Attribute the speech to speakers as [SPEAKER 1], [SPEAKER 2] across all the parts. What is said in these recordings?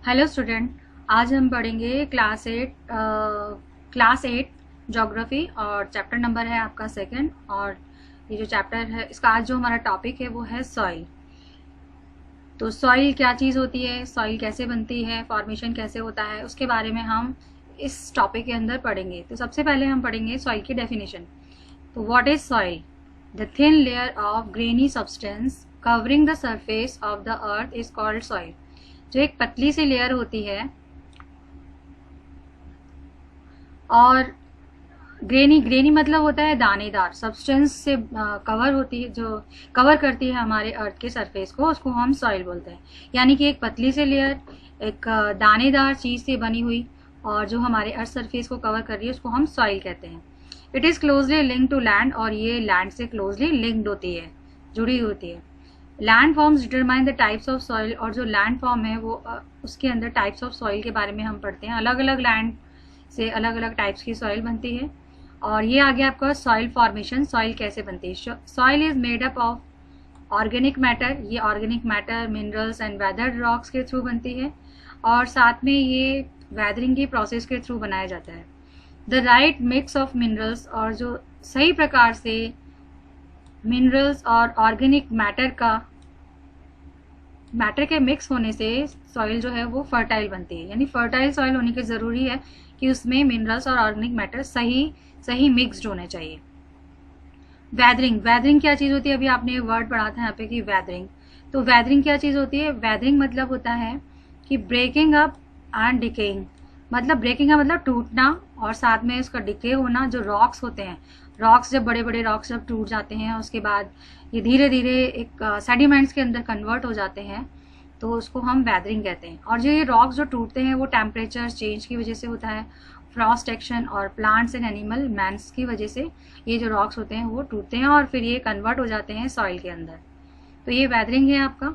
[SPEAKER 1] Hello student, आज हम पढ़ेंगे क्लास एट ज्योग्राफी और चैप्टर नंबर है आपका सेकंड। और ये जो चैप्टर है इसका आज जो हमारा टॉपिक है वो है सॉइल। तो सॉइल क्या चीज़ होती है, सॉइल कैसे बनती है, फॉर्मेशन कैसे होता है, उसके बारे में हम इस टॉपिक के अंदर पढ़ेंगे। तो सबसे पहले हम पढ़ेंगे सॉइल की डेफिनेशन। तो what is soil? The thin layer of granny substance covering the surface of the earth is called soil. जो एक पतली सी लेयर होती है और ग्रेनी ग्रेनी मतलब होता है दानेदार, सब्सटेंस से कवर होती है, जो कवर करती है हमारे अर्थ के सरफेस को, उसको हम सॉइल बोलते हैं। यानी कि एक पतली सी लेयर, एक दानेदार चीज से बनी हुई और जो हमारे अर्थ सरफेस को कवर कर रही है उसको हम सॉइल कहते हैं। It is closely linked to land, और ये लैंड से क्लोजली लिंक्ड होती है, जुड़ी होती है। Land forms determine the types of soil, और जो लैंड फॉर्म है वो उसके अंदर टाइप्स ऑफ सॉइल के बारे में हम पढ़ते हैं। अलग अलग लैंड से अलग अलग टाइप्स की सॉइल बनती है। और ये आ गया आपका सॉइल फॉर्मेशन। सॉइल कैसे बनती है? Soil is made up of organic matter. ये organic matter minerals and weathered rocks के थ्रू बनती है, और साथ में ये वेदरिंग की प्रोसेस के थ्रू बनाया जाता है। The right mix of minerals, और जो सही प्रकार से मिनरल्स और ऑर्गेनिक मैटर के मिक्स होने से सॉइल जो है वो फर्टाइल बनती है। यानी फर्टाइल सॉइल होने की ज़रूरी है कि उसमें मिनरल्स और ऑर्गेनिक मैटर सही मिक्सड होने चाहिए। वेदरिंग क्या चीज़ होती है? अभी आपने वर्ड पढ़ा था यहाँ पे कि वेदरिंग। तो वेदरिंग क्या चीज़ होती है? वेदरिंग मतलब होता है कि ब्रेकिंग अप एंड डिकेइंग। मतलब ब्रेकिंग का मतलब टूटना, और साथ में उसका डिके होना। जो रॉक्स होते हैं, रॉक्स जब बड़े बड़े रॉक्स जब टूट जाते हैं उसके बाद ये धीरे धीरे एक सेडिमेंट्स के अंदर कन्वर्ट हो जाते हैं, तो उसको हम वेदरिंग कहते हैं। और जो ये रॉक्स जो टूटते हैं वो टेम्परेचर चेंज की वजह से होता है, फ्रॉस्ट एक्शन और प्लांट्स एंड एनिमल मैंस की वजह से ये जो रॉक्स होते हैं वो टूटते हैं और फिर ये कन्वर्ट हो जाते हैं सॉइल के अंदर। तो ये वेदरिंग है आपका।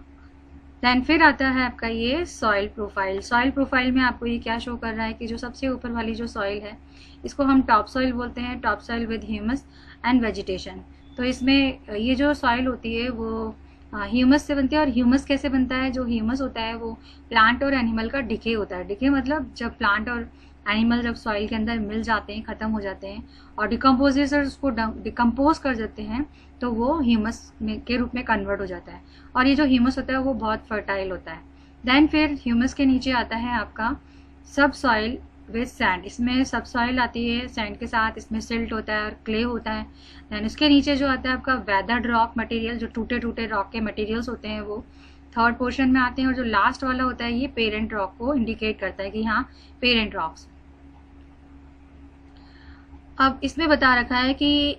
[SPEAKER 1] देन फिर आता है आपका ये सॉइल प्रोफाइल। सॉइल प्रोफाइल में आपको ये क्या शो कर रहा है कि जो सबसे ऊपर वाली जो सॉइल है इसको हम टॉप सॉइल बोलते हैं। Top soil with humus and vegetation. तो इसमें ये जो सॉइल होती है वो ह्यूमस से बनती है। और ह्यूमस कैसे बनता है? जो ह्यूमस होता है वो प्लांट और एनिमल का डिके होता है। डिके मतलब जब प्लांट और एनिमल जब सॉइल के अंदर मिल जाते हैं, ख़त्म हो जाते हैं और डिकम्पोजेशन उसको डिकम्पोज कर देते हैं, तो वो ह्यूमस के रूप में कन्वर्ट हो जाता है। और ये जो ह्यूमस होता है वो बहुत फर्टाइल होता है। देन फिर ह्यूमस के नीचे आता है आपका सब सॉइल विद सैंड। इसमें सब सॉइल आती है सैंड के साथ, इसमें सिल्ट होता है और क्ले होता है। देन इसके नीचे जो आता है आपका वेदर्ड रॉक मटेरियल, जो टूटे टूटे रॉक के मटेरियल्स होते हैं वो थर्ड पोर्शन में आते हैं। और जो लास्ट वाला होता है ये पेरेंट रॉक को इंडिकेट करता है कि हाँ पेरेंट रॉक्स। अब इसमें बता रखा है कि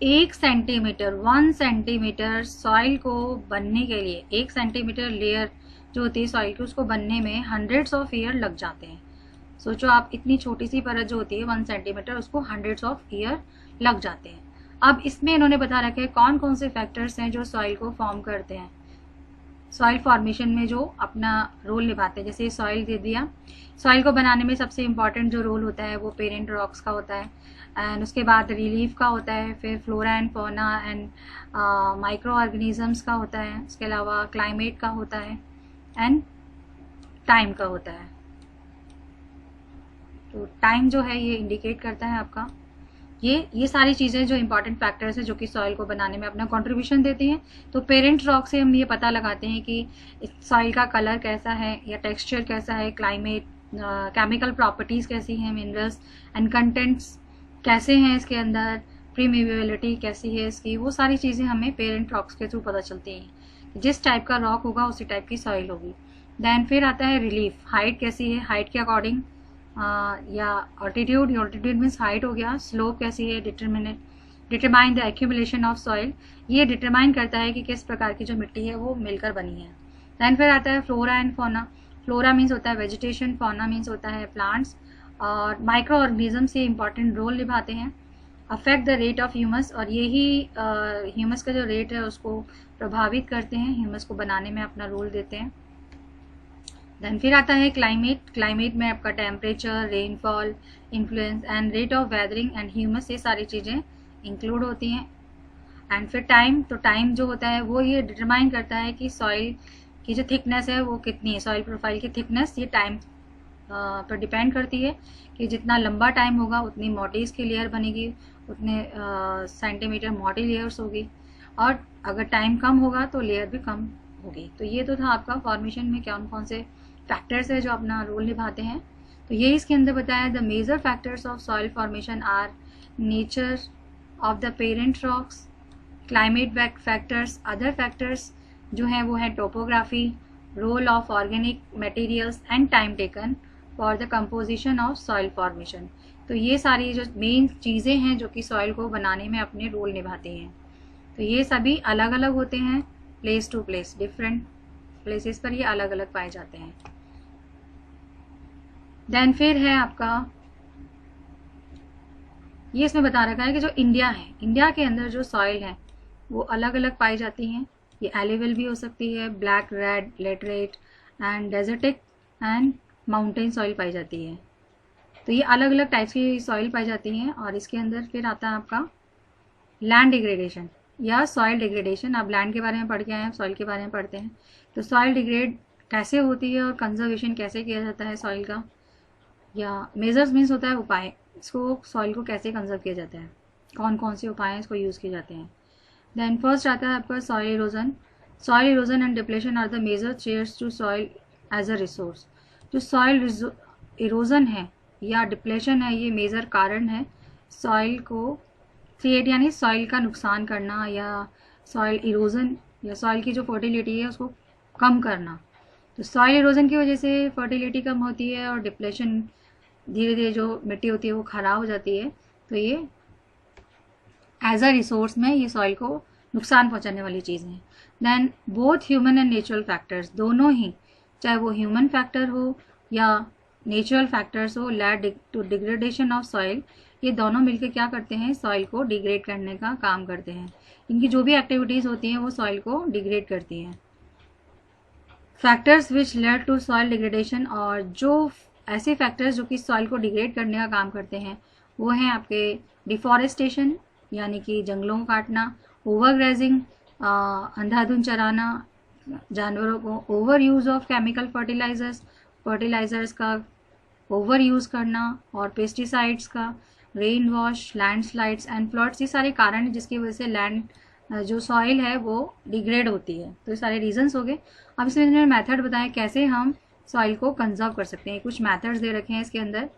[SPEAKER 1] 1 सेंटीमीटर सॉइल को बनने के लिए, 1 सेंटीमीटर लेयर जो होती है सॉइल की उसको बनने में हंड्रेड्स ऑफ ईयर लग जाते हैं। सोचो आप, इतनी छोटी सी परत जो होती है 1 सेंटीमीटर, उसको हंड्रेड्स ऑफ ईयर लग जाते हैं। अब इसमें इन्होंने बता रखा है कौन कौन से फैक्टर्स हैं जो सॉइल को फॉर्म करते हैं, सॉइल फॉर्मेशन में जो अपना रोल निभाते हैं। जैसे सॉइल दे दिया, सॉइल को बनाने में सबसे इम्पॉर्टेंट जो रोल होता है वो पेरेंट रॉक्स का होता है, एंड उसके बाद रिलीफ का होता है, फिर flora and fauna and micro organisms का होता है, उसके अलावा क्लाइमेट का होता है एंड टाइम का होता है। तो टाइम जो है ये इंडिकेट करता है आपका ये सारी चीज़ें जो इंपॉर्टेंट फैक्टर्स हैं जो कि सॉइल को बनाने में अपना कंट्रीब्यूशन देती हैं। तो पेरेंट रॉक से हम ये पता लगाते हैं कि सॉइल का कलर कैसा है या टेक्सचर कैसा है, क्लाइमेट, केमिकल प्रॉपर्टीज़ कैसी हैं, मिनरल्स एंड कंटेंट्स कैसे हैं इसके अंदर, प्रीमेबिलिटी कैसी है इसकी, वो सारी चीज़ें हमें पेरेंट रॉक्स के थ्रू पता चलती हैं। जिस टाइप का रॉक होगा उसी टाइप की सॉइल होगी। देन फिर आता है रिलीफ। हाइट कैसी है, हाइट के अकॉर्डिंग या ऑल्टीट्यूड मीन्स हाइट हो गया। स्लोप कैसी है, determine the accumulation of soil. ये डिटरमाइन करता है कि किस प्रकार की जो मिट्टी है वो मिलकर बनी है। दैन फिर आता है flora and fauna. Flora means होता है वेजिटेशन, फौना मीन्स होता है प्लांट्स, और माइक्रो ऑर्गेनिजम्स ये इंपॉर्टेंट रोल निभाते हैं। Affect the rate of humus, और यही ह्यूमस का जो रेट है उसको प्रभावित करते हैं, ह्यूमस को बनाने में अपना रोल देते हैं। देन फिर आता है क्लाइमेट। क्लाइमेट में आपका temperature, rainfall, influence and rate of weathering and humus, ये सारी चीज़ें इंक्लूड होती हैं। एंड फिर टाइम। तो टाइम जो होता है वो ये डिटरमाइन करता है कि सॉइल की जो थिकनेस है वो कितनी है, सॉइल प्रोफाइल की थिकनेस ये टाइम पर डिपेंड करती है कि जितना लंबा टाइम होगा उतनी मोटी इसकी लेयर बनेगी, उतने सेंटीमीटर मोटी लेयर्स होगी, और अगर टाइम कम होगा तो लेयर भी कम होगी। तो ये तो था आपका फॉर्मेशन में कौन कौन से फैक्टर्स है जो अपना रोल निभाते हैं। तो ये इसके अंदर बताया, the major factors of soil formation are nature of the parent rocks, climate factors, other factors जो हैं वो है topography, role of organic materials and time taken for the composition of soil formation. तो ये सारी जो मेन चीज़ें हैं जो कि सॉइल को बनाने में अपने रोल निभाती हैं। तो ये सभी अलग अलग होते हैं, place to place, different places पर ये अलग अलग पाए जाते हैं। देन फिर है आपका ये इसमें बता रखा है कि जो इंडिया है, इंडिया के अंदर जो सॉइल है वो अलग अलग पाई जाती हैं। ये एलिवल भी हो सकती है, black, red, laterite and desertic and mountain soil पाई जाती है। तो ये अलग अलग टाइप्स की सॉइल पाई जाती हैं। और इसके अंदर फिर आता है आपका लैंड डिग्रेडेशन या सॉइल डिग्रेडेशन। आप लैंड के बारे में पढ़ के आए हैं, सॉइल के बारे में पढ़ते हैं। तो सॉइल डिग्रेड कैसे होती है और कंजर्वेशन कैसे किया जाता है सॉइल का, या मेजर्स मीन्स होता है उपाय, इसको सॉइल को कैसे कंजर्व किया जाता है, कौन कौन से उपाय हैं इसको यूज़ किए जाते हैं। देन फर्स्ट आता है आपका soil erosion. Soil erosion and depletion are the major threats to soil as a resource. जो सॉइल इरोजन है या डिप्लेशन है, ये मेजर कारण है सॉइल को क्रिएट यानी सॉइल का नुकसान करना, या सॉइल इरोजन या सॉइल की जो फर्टिलिटी है उसको कम करना। तो सॉइल इरोजन की वजह से फर्टिलिटी कम होती है और डिप्लेशन धीरे धीरे जो मिट्टी होती है वो खराब हो जाती है। तो ये एज अ रिसोर्स में ये सॉइल को नुकसान पहुंचाने वाली चीज़ है। Then both human and natural factors, दोनों ही, चाहे वो ह्यूमन फैक्टर हो या नेचुरल फैक्टर्स हो, lead to degradation of soil, ये दोनों मिलकर क्या करते हैं, सॉइल को डिग्रेड करने का काम करते हैं। इनकी जो भी एक्टिविटीज़ होती हैं वो सॉइल को डिग्रेड करती हैं। Factors which lead to soil degradation, और जो ऐसे फैक्टर्स जो कि सॉइल को डिग्रेड करने का काम करते हैं वो हैं आपके डिफॉरेस्टेशन यानी कि जंगलों को काटना, ओवरग्रेजिंग अंधाधुंध चराना जानवरों को, over use of chemical fertilisers का ओवर यूज़ करना, और पेस्टिसाइड्स का, rain wash, landslides and floods, ये सारे कारण हैं जिसकी वजह से लैंड जो सॉइल है वो डिग्रेड होती है। तो ये सारे रीजंस हो गए। अब इसमें इन्होंने मेथड बताया कैसे हम सॉइल को कंजर्व कर सकते हैं। कुछ मेथड्स दे रखे हैं इसके अंदर,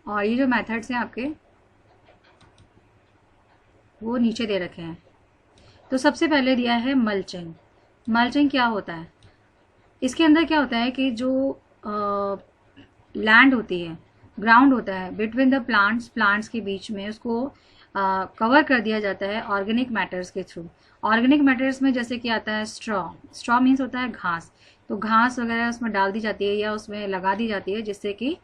[SPEAKER 1] और ये जो मेथड्स हैं आपके वो नीचे दे रखे हैं। तो सबसे पहले दिया है मल्चिंग। मल्चिंग क्या होता है, इसके अंदर क्या होता है कि जो लैंड होती है, ग्राउंड होता है बिटवीन द प्लांट्स के बीच में, उसको कवर कर दिया जाता है ऑर्गेनिक मैटर्स के थ्रू। ऑर्गेनिक मैटर्स में जैसे कि आता है स्ट्रॉ मीन्स होता है घास। तो घास वगैरह उसमें डाल दी जाती है या उसमें लगा दी जाती है जिससे कि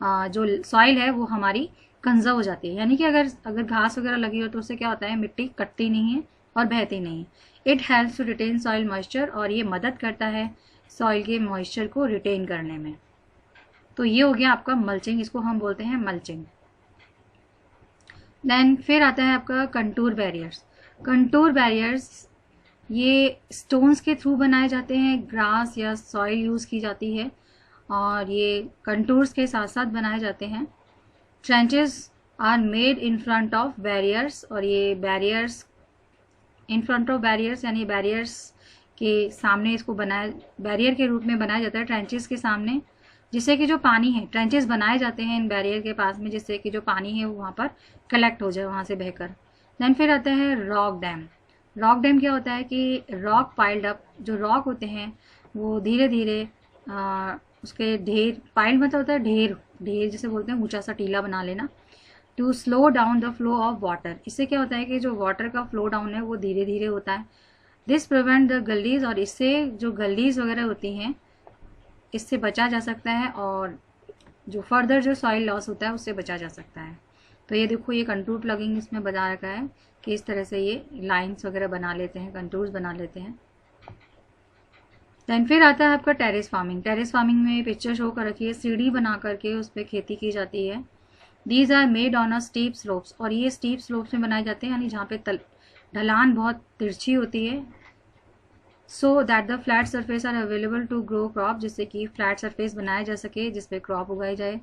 [SPEAKER 1] जो सॉइल है वो हमारी कंजर्व हो जाती है। यानी कि अगर घास वगैरह लगी हो तो उससे क्या होता है, मिट्टी कटती नहीं है और बहती नहीं है। It helps to retain soil moisture, और ये मदद करता है सॉइल के मॉइस्चर को रिटेन करने में। तो ये हो गया आपका मल्चिंग, इसको हम बोलते हैं मल्चिंग। देन फिर आता है आपका कंटूर बैरियर्स। कंटूर बैरियर्स ये स्टोन्स के थ्रू बनाए जाते हैं, ग्रास या सॉइल यूज़ की जाती है, और ये कंटूर्स के साथ साथ बनाए जाते हैं। Trenches are made in front of barriers, और ये barriers in front of barriers यानी बैरियर्स के सामने इसको बनाया, बैरियर के रूप में बनाया जाता है ट्रेंचेस के सामने, जिससे कि जो पानी है, ट्रेंचेस बनाए जाते हैं इन बैरियर के पास में जिससे कि जो पानी है वो वहाँ पर कलेक्ट हो जाए वहाँ से बहकर। देन फिर आता है रॉक डैम। रॉक डैम क्या होता है कि रॉक पाइल्ड अप, जो रॉक होते हैं वो धीरे धीरे उसके ढेर, पाइल्ड मतलब होता है ढेर, ढेर जिसे बोलते हैं ऊंचा सा टीला बना लेना, to slow down the flow of water. इससे क्या होता है कि जो वाटर का फ्लो डाउन है वो धीरे धीरे होता है। दिस प्रिवेंट द गलीज, और इससे जो गलीज वगैरह होती हैं इससे बचा जा सकता है, और जो फर्दर जो सॉइल लॉस होता है उससे बचा जा सकता है। तो ये देखो, ये कंटूर प्लगिंग इसमें बता रखा है कि इस तरह से ये लाइंस वगैरह बना लेते हैं, कंटूर्स बना लेते हैं। देन फिर आता है आपका टेरेस फार्मिंग। टेरेस फार्मिंग में पिक्चर शो कर रखी है, सीढ़ी बना करके उस पर खेती की जाती है। These are made on a steep slopes, और ये स्टीप स्लोप्स में बनाए जाते हैं यानी जहाँ पे ढलान बहुत तिरछी होती है, so that the flat surface are available to grow crop, जिससे कि फ्लैट सरफेस बनाया जा सके जिसपे क्रॉप उगाई जाए।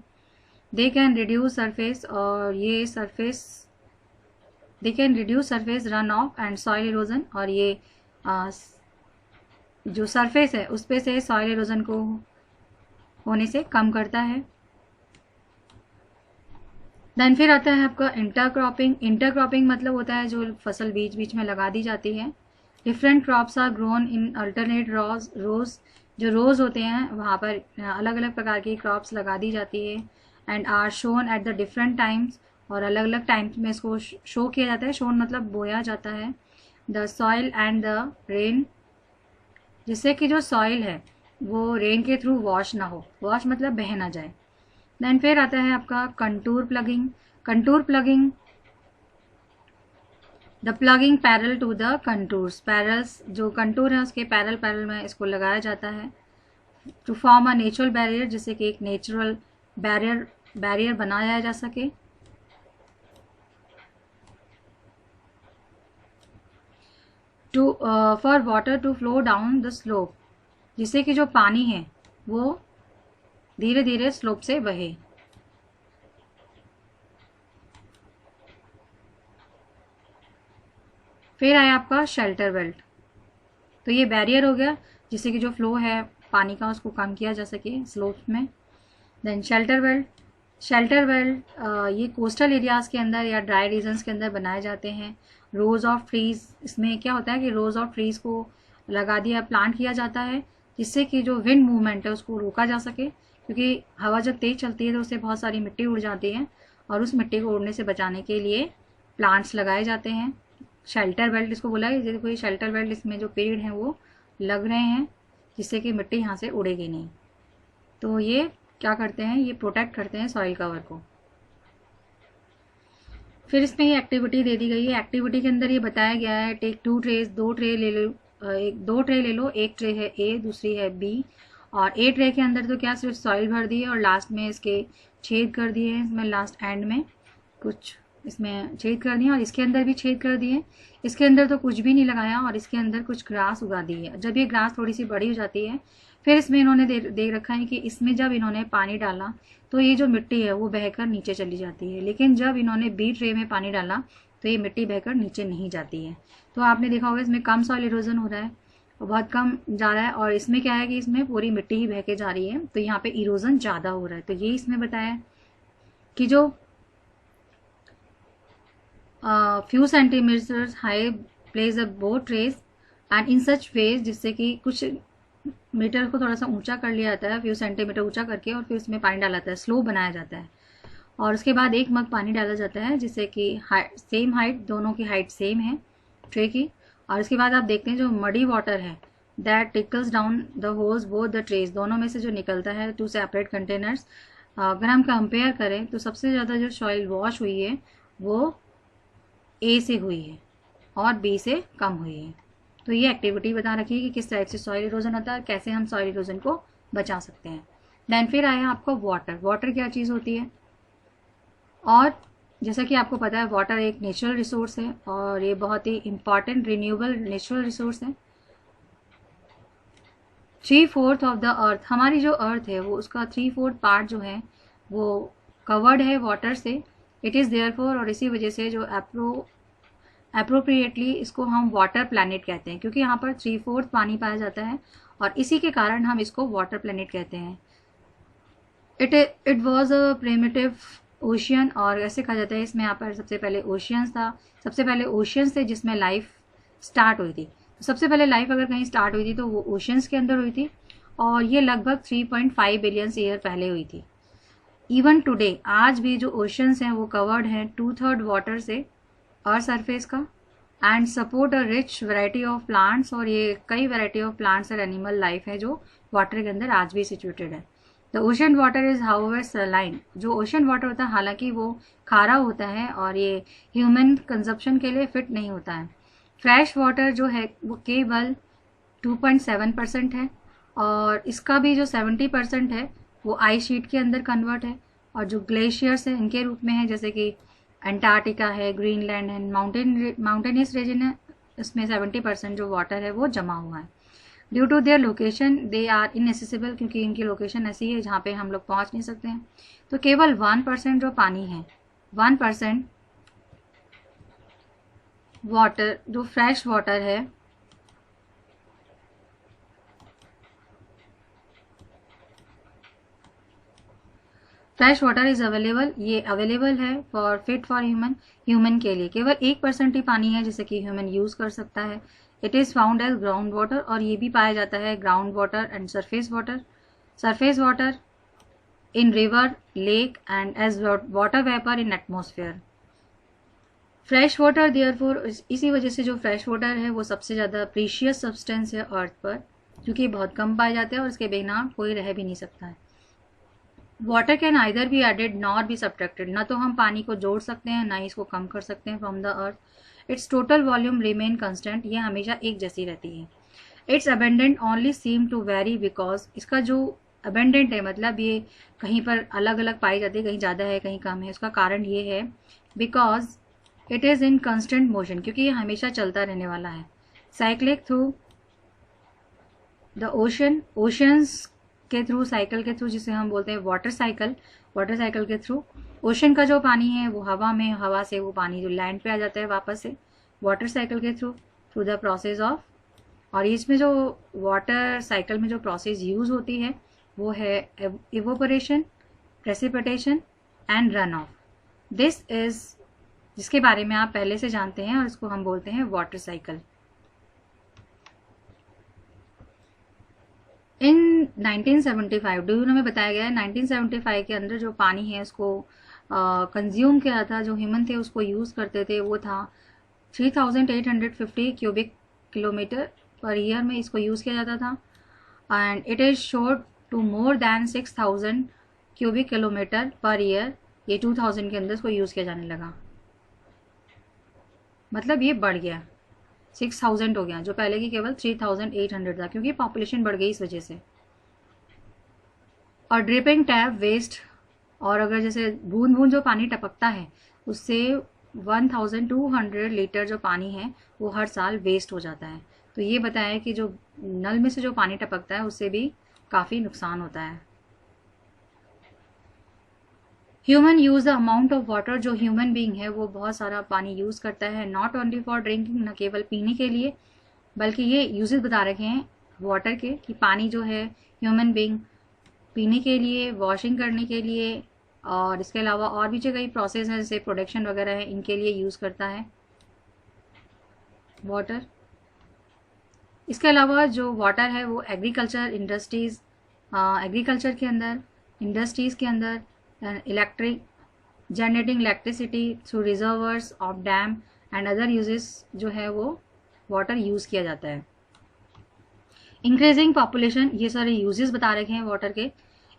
[SPEAKER 1] दे कैन रिड्यूस सरफेस, और ये surface they can reduce surface run of and soil erosion, और ये जो सरफेस है उस पे से सॉइल इरोजन को होने से कम करता है। देन फिर आता है आपका इंटरक्रॉपिंग। इंटरक्रॉपिंग मतलब होता है जो फसल बीच बीच में लगा दी जाती है। Different crops are grown in alternate rows, जो रोज होते हैं वहाँ पर अलग अलग प्रकार की क्रॉप्स लगा दी जाती है। And are shown at the different times, और अलग अलग टाइम्स में इसको शो किया जाता है। शोन मतलब बोया जाता है। The soil and the rain, जिससे कि जो सॉइल है वो रेन के थ्रू वॉश ना हो, वॉश मतलब बह ना जाए। देन फिर आता है आपका contour ploughing. Contour ploughing, the ploughing parallel to the contours, parallels जो कंटूर है उसके पैरल पैरल में इसको लगाया जाता है to form a natural barrier, जिससे कि एक नेचुरल बैरियर बनाया जा सके। To for water to flow down the slope, जिससे कि जो पानी है वो धीरे धीरे स्लोप से बहे। फिर आया आपका शेल्टर बेल्ट। तो ये बैरियर हो गया जिससे कि जो फ्लो है पानी का उसको कम किया जा सके स्लोप में। Then shelter belt, shelter belt ये कोस्टल एरियाज़ के अंदर या ड्राई रीजन्स के अंदर बनाए जाते हैं। रोज ऑफ ट्रीज, इसमें क्या होता है कि रोज ऑफ ट्रीज को लगा दिया, प्लांट किया जाता है, जिससे कि जो विंड मूवमेंट है उसको रोका जा सके, क्योंकि हवा जब तेज चलती है तो उससे बहुत सारी मिट्टी उड़ जाती है, और उस मिट्टी को उड़ने से बचाने के लिए प्लांट्स लगाए जाते हैं। शेल्टर बेल्ट इसको बोला है। जैसे कोई शेल्टर बेल्ट, इसमें जो पेड़ हैं वो लग रहे हैं जिससे कि मिट्टी यहाँ से उड़ेगी नहीं। तो ये क्या करते हैं, ये प्रोटेक्ट करते हैं सॉइल कवर को। फिर इसमें ये एक्टिविटी दे दी गई है। एक्टिविटी के अंदर ये बताया गया है टेक 2 ट्रेज, 2 ट्रे ले लो, 2 ट्रे ले लो। एक ट्रे है ए, दूसरी है बी, और ए ट्रे के अंदर तो क्या सिर्फ सॉइल भर दी है और लास्ट में इसके छेद कर दिए हैं। इसमें लास्ट एंड में कुछ इसमें छेद कर दिए और इसके अंदर भी छेद कर दिए। इसके अंदर तो कुछ भी नहीं लगाया और इसके अंदर कुछ ग्रास उगा दी है। जब ये ग्रास थोड़ी सी बड़ी हो जाती है फिर इसमें इन्होंने दे रखा है कि इसमें जब इन्होंने पानी डाला तो ये जो मिट्टी है वो बहकर नीचे चली जाती है, लेकिन जब इन्होंने बी ट्रे में पानी डाला तो ये मिट्टी बहकर नीचे नहीं जाती है। तो आपने देखा होगा इसमें कम सॉइल इरोजन हो रहा है और बहुत कम जा रहा है, और इसमें क्या है कि इसमें पूरी मिट्टी ही बह के जा रही है, तो यहाँ पे इरोजन ज़्यादा हो रहा है। तो ये इसमें बताया कि जो few centimetres high place about trees and in such ways, जिससे कि कुछ मीटर को थोड़ा सा ऊंचा कर लिया जाता है, फ्यू सेंटीमीटर ऊंचा करके, और फिर उसमें पानी डाला जाता है, स्लो बनाया जाता है, और उसके बाद 1 मग पानी डाला जाता है जिससे कि सेम हाइट, दोनों की हाइट सेम है ट्रे की। और उसके बाद आप देखते हैं जो मडी वाटर है that tickles down the holes both the trace, दोनों में से जो निकलता है 2 सेपरेट कंटेनर्स। अगर हम कंपेयर करें तो सबसे ज़्यादा जो सॉइल वॉश हुई है वो ए से हुई है और बी से कम हुई है। तो ये एक्टिविटी बता रखी है कि किस टाइप से सॉइल इरोजन होता है, कैसे हम सॉइल इरोजन को बचा सकते हैं। देन फिर आया आपको वाटर। वाटर क्या चीज़ होती है, और जैसा कि आपको पता है वाटर एक नेचुरल रिसोर्स है और ये बहुत ही इंपॉर्टेंट रिन्यूएबल नेचुरल रिसोर्स है। 3/4 ऑफ द अर्थ, हमारी जो अर्थ है वो उसका 3/4 पार्ट जो है वो कवर्ड है वाटर से। इट इज़ देयरफॉर, और इसी वजह से जो अप्रोप्रिएटली इसको हम वाटर प्लैनेट कहते हैं, क्योंकि यहाँ पर 3/4 पानी पाया जाता है और इसी के कारण हम इसको वाटर प्लैनेट कहते हैं। It was a primitive ocean, और ऐसे कहा जाता है इसमें यहाँ पर सबसे पहले ओशियंस था, सबसे पहले ओशियंस थे जिसमें लाइफ स्टार्ट हुई थी। तो सबसे पहले लाइफ अगर कहीं स्टार्ट हुई थी तो वो ओशियंस के अंदर हुई थी, और ये लगभग 3.5 बिलियन ईयर पहले हुई थी। इवन टुडे, आज भी जो ओशियंस हैं वो कवर्ड हैं 2/3 वाटर से अर्थ सरफेस का, and support a rich variety of plants, और ये कई वैरायटी ऑफ प्लांट्स और एनिमल लाइफ है जो वाटर के अंदर आज भी सिचुएटेड है। The ocean water is however saline, जो ओशन वाटर होता है हालांकि वो खारा होता है और ये ह्यूमन कंजप्शन के लिए फिट नहीं होता है। फ्रेश वाटर जो है वो केवल 2.7% है, और इसका भी जो 70% है वो आइस शीट के अंदर कन्वर्ट है, और जो ग्लेशियर्स है इनके रूप में है, जैसे कि अंटार्कटिका है, ग्रीनलैंड है, माउंटेनियस रीजन है, इसमें 70% जो वाटर है वो जमा हुआ है। Due to their location they are inaccessible, क्योंकि इनकी लोकेशन ऐसी है जहाँ पे हम लोग पहुँच नहीं सकते हैं। तो केवल 1% जो पानी है, 1% वाटर, जो फ्रेश वाटर है, फ्रेश वाटर इज अवेलेबल, ये अवेलेबल है फॉर फिट फॉर ह्यूमन के लिए केवल 1% ही पानी है जिसे कि ह्यूमन यूज कर सकता है। It is found as ground water, और ये भी पाया जाता है ground water and surface water in river, lake and as water vapour in atmosphere. Fresh water therefore, इसी वजह से जो फ्रेश वाटर है वो सबसे ज़्यादा प्रीशियस सब्सटेंस है अर्थ पर, क्योंकि बहुत कम पाए जाते हैं और इसके बिना कोई रह भी नहीं सकता है। Water can either be added not be subtracted, ना तो हम पानी को जोड़ सकते हैं ना ही इसको कम कर सकते हैं from the earth. Its total volume remain constant, ये हमेशा एक जैसी रहती है। It's abundant only seem to very because, इसका जो अबेंडेंट है मतलब ये कहीं पर अलग अलग पाई जाती है, कहीं ज़्यादा है कहीं कम है। उसका कारण ये है because it is in constant motion, क्योंकि ये हमेशा चलता रहने वाला है। साइक्लिक थ्रू द ओशंस के थ्रू, साइकिल के थ्रू, जिसे हम बोलते हैं वाटर साइकिल के थ्रू ओशन का जो पानी है वो हवा में, हवा से वो पानी जो लैंड पे आ जाता है वापस से वाटर साइकिल के थ्रू द प्रोसेस ऑफ, और इसमें जो वाटर साइकिल में जो प्रोसेस यूज होती है वो है evaporation, precipitation and run of. This is, जिसके बारे में आप पहले से जानते हैं, और इसको हम बोलते हैं वाटर साइकिल। इन 1975 डूनो में बताया गया है 1975 के अंदर जो पानी है उसको कंज्यूम किया था, जो ह्यूमन थे उसको यूज़ करते थे, वो था 3850 क्यूबिक किलोमीटर पर ईयर में इसको यूज़ किया जाता था। And it is short to more than 6000 cubic kilometre per year, ये 2000 के अंदर इसको यूज़ किया जाने लगा, मतलब ये बढ़ गया, 6000 हो गया, जो पहले की केवल 3800 था, क्योंकि पॉपुलेशन बढ़ गई इस वजह से। और ड्रिपिंग टैप वेस्ट, और अगर जैसे बूंद बूंद जो पानी टपकता है उससे 1200 लीटर जो पानी है वो हर साल वेस्ट हो जाता है। तो ये बताया कि जो नल में से जो पानी टपकता है उससे भी काफ़ी नुकसान होता है। Human use the amount of water, जो ह्यूमन बीइंग है वो बहुत सारा पानी यूज़ करता है, नॉट ओनली फॉर ड्रिंकिंग, न केवल पीने के लिए, बल्कि ये यूजेस बता रखे हैं वाटर के कि पानी जो है ह्यूमन बीइंग पीने के लिए, वॉशिंग करने के लिए, और इसके अलावा और भी जो कई प्रोसेस हैं जैसे प्रोडक्शन वगैरह है, इनके लिए यूज़ करता है वाटर। इसके अलावा जो वाटर है वो एग्रीकल्चर इंडस्ट्रीज़, एग्रीकल्चर के अंदर, इंडस्ट्रीज़ के अंदर, generating electricity through reservoirs of dam and other uses जो है वो वाटर यूज़ किया जाता है। इंक्रीजिंग पॉपुलेशन, ये सारे यूजेस बता रखे हैं वाटर के।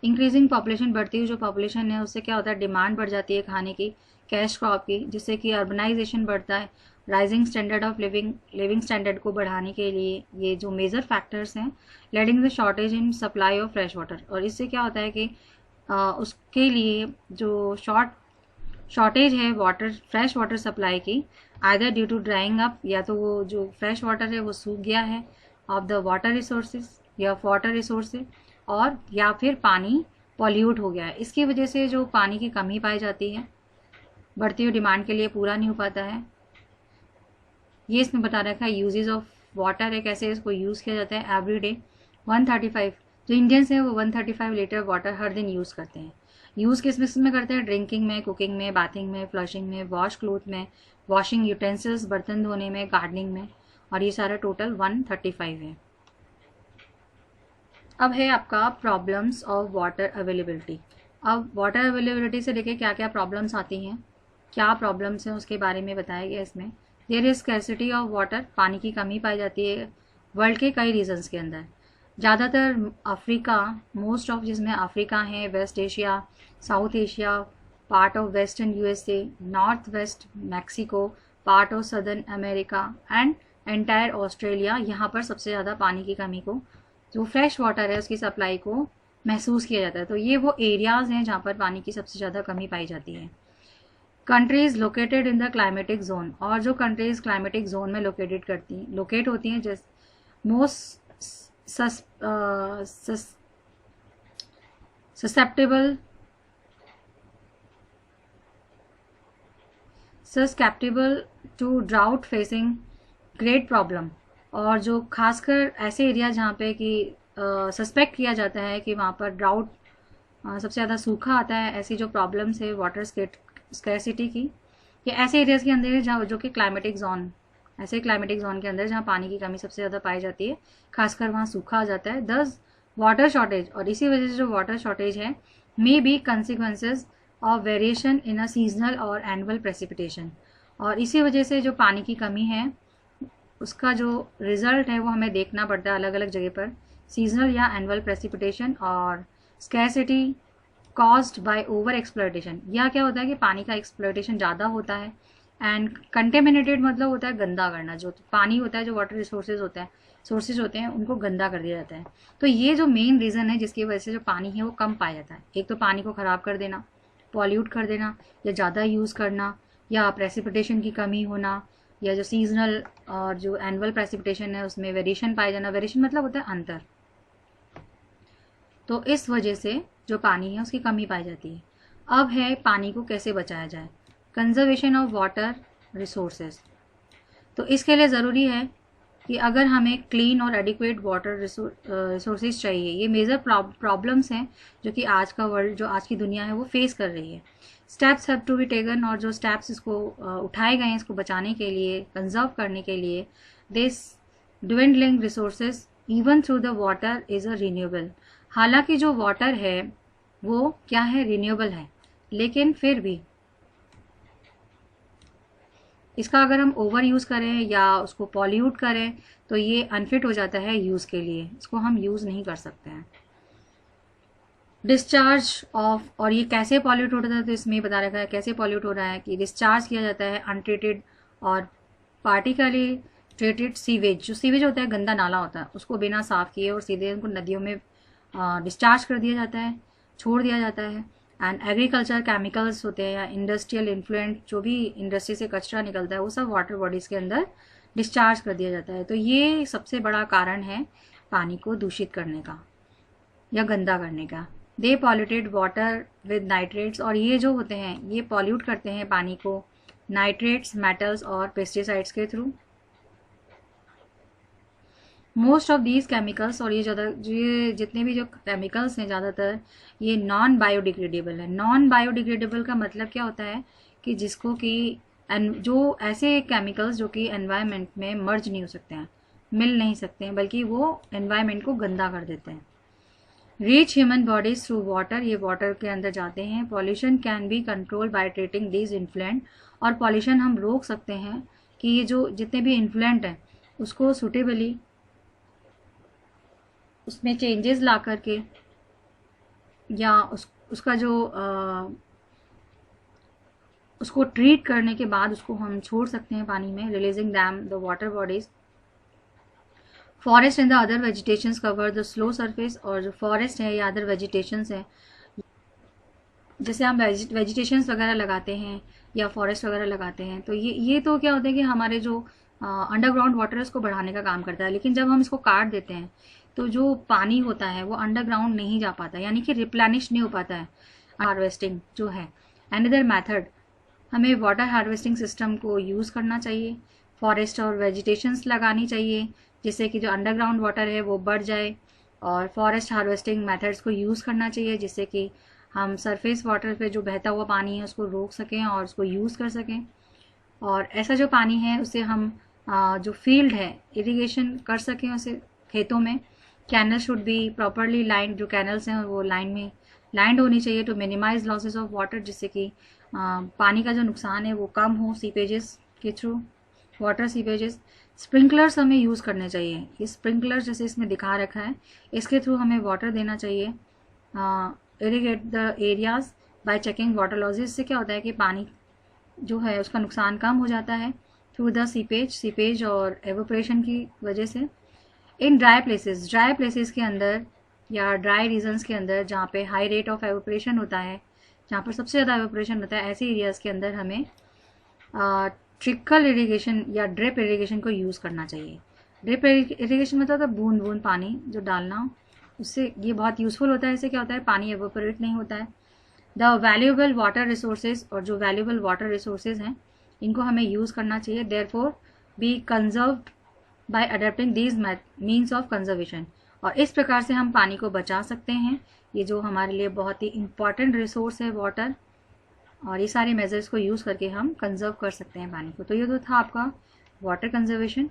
[SPEAKER 1] इंक्रीजिंग पॉपुलेशन, बढ़ती हुई जो पॉपुलेशन है उससे क्या होता है, डिमांड बढ़ जाती है खाने की, कैश क्रॉप की, जिससे कि अर्बनाइजेशन बढ़ता है। Rising standard of living standard को बढ़ाने के लिए ये जो मेजर फैक्टर्स हैं, leading the shortage in supply of fresh water, और इससे क्या होता है कि उसके लिए जो शॉर्टेज है वाटर, फ्रेश वाटर सप्लाई की, either due to drying up, या तो वो जो फ्रेश वाटर है वो सूख गया है ऑफ द वाटर रिसोर्सेज या वाटर रिसोर्सेज, और या फिर पानी पॉल्यूट हो गया है। इसकी वजह से जो पानी की कमी पाई जाती है, बढ़ती हुई डिमांड के लिए पूरा नहीं हो पाता है। ये इसमें बता रखा है यूजेस ऑफ वाटर है, कैसे इसको यूज़ किया जाता है। एवरी डे 135, जो इंडियंस हैं वो 135 लीटर वाटर हर दिन यूज़ करते हैं। यूज़ किस में करते हैं, ड्रिंकिंग में, कुकिंग में, बाथिंग में, फ्लशिंग में, वॉश क्लोथ में, वॉशिंग यूटेंसिल्स, बर्तन धोने में, गार्डनिंग में, और ये सारा टोटल 135 है। अब है आपका प्रॉब्लम्स ऑफ वाटर अवेलेबिलिटी। अब वाटर अवेलेबिलिटी से लेके क्या क्या प्रॉब्लम्स आती हैं, क्या प्रॉब्लम्स हैं, उसके बारे में बताया गया इसमें। There is scarcity of water, पानी की कमी पाई जाती है वर्ल्ड के कई रीजन्स के अंदर। ज़्यादातर अफ्रीका, मोस्ट ऑफ जिसमें अफ्रीका है, West Asia, South Asia, part of western USA, north west Mexico, part of southern America and entire Australia, यहाँ पर सबसे ज़्यादा पानी की कमी को, जो फ्रेश वाटर है उसकी सप्लाई को महसूस किया जाता है। तो ये वो एरियाज़ हैं जहाँ पर पानी की सबसे ज़्यादा कमी पाई जाती है। Countries located in the climatic zone, और जो कंट्रीज़ क्लाइमेटिक जोन में लोकेट होती हैं, जैसे most susceptible to drought facing great problem. और जो खासकर ऐसे एरिया जहाँ पे कि सस्पेक्ट किया जाता है कि वहाँ पर ड्राउट सबसे ज़्यादा सूखा आता है, ऐसी जो प्रॉब्लम्स है वाटर स्कैरसिटी की, या ऐसे एरियाज़ के अंदर जहाँ जो कि क्लाइमेटिक जोन, ऐसे क्लाइमेटिक जोन के अंदर जहाँ पानी की कमी सबसे ज़्यादा पाई जाती है, खासकर वहाँ सूखा आ जाता है। दस वाटर शॉर्टेज, और इसी वजह से जो वाटर शॉर्टेज है may be consequences of variation in a seasonal और एनुअल प्रेसिपिटेशन। और इसी वजह से जो पानी की कमी है उसका जो रिजल्ट है वो हमें देखना पड़ता है अलग अलग जगह पर, सीजनल या एनुअल प्रेसिपिटेशन और scarcity caused by over exploitation. यह क्या होता है कि पानी का एक्सप्लॉयटेशन ज़्यादा होता है, एंड कंटेमिनेटेड मतलब होता है गंदा करना, जो पानी होता है, जो वाटर रिसोर्सेज होते हैं उनको गंदा कर दिया जाता है। तो ये जो मेन रीज़न है जिसकी वजह से जो पानी है वो कम पाया जाता है, एक तो पानी को ख़राब कर देना, पॉल्यूट कर देना, या ज़्यादा यूज़ करना, या प्रेसिपिटेशन की कमी होना, या जो सीजनल और जो एनुअल प्रेसिपिटेशन है उसमें वेरिएशन पाया जाना। वेरिएशन मतलब होता है अंतर। तो इस वजह से जो पानी है उसकी कमी पाई जाती है। अब है पानी को कैसे बचाया जाए, कंजर्वेशन ऑफ वाटर रिसोर्सेज। तो इसके लिए ज़रूरी है कि अगर हमें क्लीन और एडिक्वेट वाटर रिसोर्सेज चाहिए, ये मेजर प्रॉब्लम्स हैं जो कि आज का वर्ल्ड, जो आज की दुनिया है वो फेस कर रही है। Steps have to be taken, और जो स्टेप्स इसको उठाए गए हैं इसको बचाने के लिए, कंजर्व करने के लिए। This dwindling resources even through the water is a renewable. हालांकि जो वाटर है वो क्या है, रिन्यूएबल है, लेकिन फिर भी इसका अगर हम ओवर यूज़ करें या उसको पॉल्यूट करें तो ये अनफिट हो जाता है यूज़ के लिए, इसको हम यूज़ नहीं कर सकते हैं। डिस्चार्ज ऑफ, और ये कैसे पॉल्यूट होता है तो इसमें बता रखा है कैसे पॉल्यूट हो रहा है कि डिस्चार्ज किया जाता है अनट्रीटेड और पार्टिकली ट्रीटेड सीवेज। जो सीवेज होता है गंदा नाला होता है, उसको बिना साफ़ किए और सीधे उनको नदियों में डिस्चार्ज कर दिया जाता है, छोड़ दिया जाता है। एंड एग्रीकल्चर केमिकल्स होते हैं या इंडस्ट्रियल इन्फ्लुएंट, जो भी इंडस्ट्री से कचरा निकलता है वो सब वाटर बॉडीज़ के अंदर डिस्चार्ज कर दिया जाता है। तो ये सबसे बड़ा कारण है पानी को दूषित करने का या गंदा करने का। दे पॉल्यूटेड वाटर विद नाइट्रेट्स, और ये जो होते हैं ये पॉल्यूट करते हैं पानी को नाइट्रेट्स, मेटल्स और पेस्टिसाइड्स के through. Most of these chemicals, और ये जितने भी जो केमिकल्स हैं ज़्यादातर ये नॉन बायोडिग्रेडेबल है। नॉन बायोडिग्रेडेबल का मतलब क्या होता है कि जिसको कि जो ऐसे केमिकल्स जो कि एनवायरनमेंट में मर्ज नहीं हो सकते हैं, मिल नहीं सकते हैं, बल्कि वो एनवायरनमेंट को गंदा कर देते हैं। Reach human bodies through water, ये वाटर के अंदर जाते हैं। Pollution can be control by treating these influential, और पॉल्यूशन हम रोक सकते हैं कि ये जो जितने भी इन्फ्लुएंट हैं उसको सुटेबली उसमें चेंजेस ला करके, या उसका जो उसको ट्रीट करने के बाद उसको हम छोड़ सकते हैं पानी में, releasing them the water bodies. Forest and the other vegetations cover the slow surface, और जो फॉरेस्ट है या अदर वेजिटेशंस है, जैसे हम वेजिटेशंस वगैरह लगाते हैं या फॉरेस्ट वगैरह लगाते हैं, तो ये तो क्या होता है कि हमारे जो अंडरग्राउंड वाटर है उसको बढ़ाने का काम करता है। लेकिन जब हम इसको काट देते हैं तो जो पानी होता है वो अंडरग्राउंड नहीं जा पाता, यानी कि रिप्लेनिश नहीं हो पाता है। हार्वेस्टिंग जो है अनदर मेथड, हमें वाटर हार्वेस्टिंग सिस्टम को यूज़ करना चाहिए, फॉरेस्ट और वेजिटेशंस लगानी चाहिए जिससे कि जो अंडरग्राउंड वाटर है वो बढ़ जाए, और फॉरेस्ट हार्वेस्टिंग मेथड्स को यूज़ करना चाहिए जिससे कि हम सरफेस वाटर पे जो बहता हुआ पानी है उसको रोक सकें और उसको यूज़ कर सकें। और ऐसा जो पानी है उससे हम जो फील्ड है इरिगेशन कर सकें उसे खेतों में। Canal should be properly lined, जो कैनल्स हैं वो लाइन में लाइंड होनी चाहिए to minimise losses of water, जिससे कि पानी का जो नुकसान है वो कम हो सीपेजेस के थ्रू, वाटर सीपेजेस। स्प्रिंकलर्स हमें यूज़ करने चाहिए, ये स्प्रिंकलर जैसे इसमें दिखा रखा है इसके थ्रू हमें वाटर देना चाहिए। Irrigate the areas bye checking water losses, इससे क्या होता है कि पानी जो है उसका नुकसान कम हो जाता है थ्रू द सीपेज और एवोपरेशन की वजह से। इन ड्राई प्लेसेस के अंदर या ड्राई रीजन्स के अंदर जहाँ पे हाई रेट ऑफ एवोपरेशन होता है, जहाँ पर सबसे ज़्यादा एवोपरेशन होता है, ऐसे एरियाज़ के अंदर हमें ट्रिकल इरिगेशन या ड्रिप इरिगेशन को यूज़ करना चाहिए। ड्रिप इरिगेशन मतलब होता है बूंद बूंद पानी जो डालना, उससे ये बहुत यूज़फुल होता है। इससे क्या होता है, पानी एवोपरेट नहीं होता है। द वैल्यूएबल वाटर रिसोर्सेज, और जो वैल्यूएबल वाटर रिसोर्सेज हैं इनको हमें यूज़ करना चाहिए। Therefore be conserved by adapting these means of conservation, और इस प्रकार से हम पानी को बचा सकते हैं। ये जो हमारे लिए बहुत ही इंपॉर्टेंट रिसोर्स है वाटर, और ये सारे मेजर्स को यूज़ करके हम कंजर्व कर सकते हैं पानी को। तो ये तो था आपका वाटर कंजर्वेशन।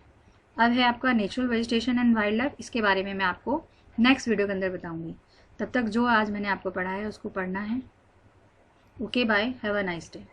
[SPEAKER 1] अब है आपका natural vegetation and wild life. इसके बारे में मैं आपको नेक्स्ट वीडियो के अंदर बताऊंगी। तब तक जो आज मैंने आपको पढ़ाया है उसको पढ़ना है। Okay bye, have a nice day.